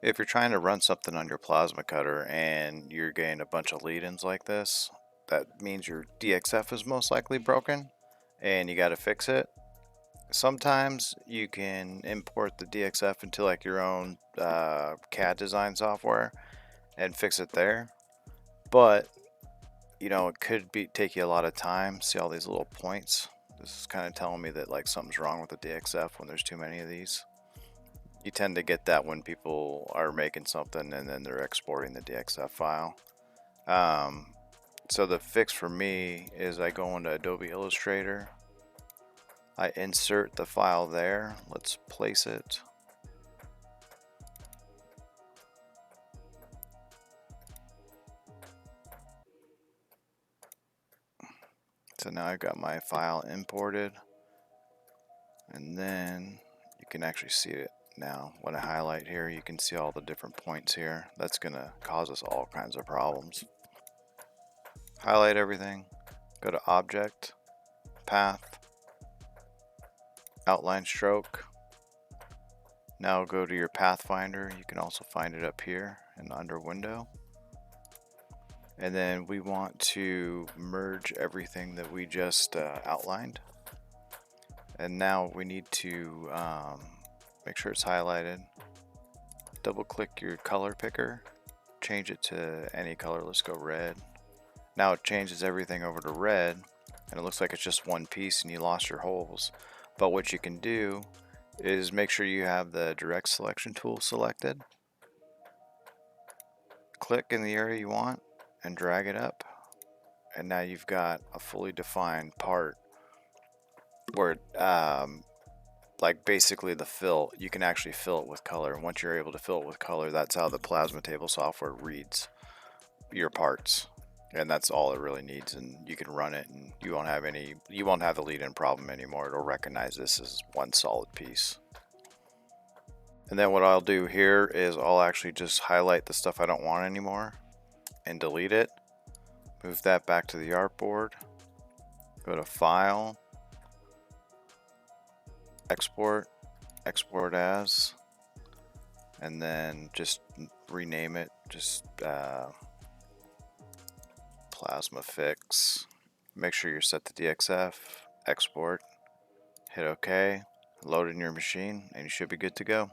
If you're trying to run something on your plasma cutter and you're getting a bunch of lead-ins like this, that means your DXF is most likely broken and you got to fix it. Sometimes you can import the DXF into like your own CAD design software and fix it there. But you know, it could take you a lot of time. See all these little points? This is kind of telling me that like something's wrong with the DXF when there's too many of these. You tend to get that when people are making something and then they're exporting the DXF file. So the fix for me is I go into Adobe Illustrator. I insert the file there. Let's place it. So now I've got my file imported. And then you can actually see it now. When I highlight here, you can see all the different points here. That's going to cause us all kinds of problems. Highlight everything, go to Object, Path, Outline Stroke. Now go to your Pathfinder. You can also find it up here and under Window. And then we want to merge everything that we just outlined. And now we need to make sure it's highlighted. Double click your color picker, change it to any color. Let's go red. Now it changes everything over to red and it looks like it's just one piece and you lost your holes. But what you can do is make sure you have the direct selection tool selected. Click in the area you want and drag it up. And now you've got a fully defined part where like basically the fill, you can actually fill it with color. And once you're able to fill it with color, that's how the plasma table software reads your parts. And that's all it really needs, and you can run it and you won't have the lead-in problem anymore. It'll recognize this as one solid piece. And then what I'll do here is I'll actually just highlight the stuff I don't want anymore and delete it. Move that back to the artboard. Go to File, Export, Export As, and then just rename it. Just Plasma Fix. Make sure you're set to DXF, export, hit OK, load in your machine, and you should be good to go.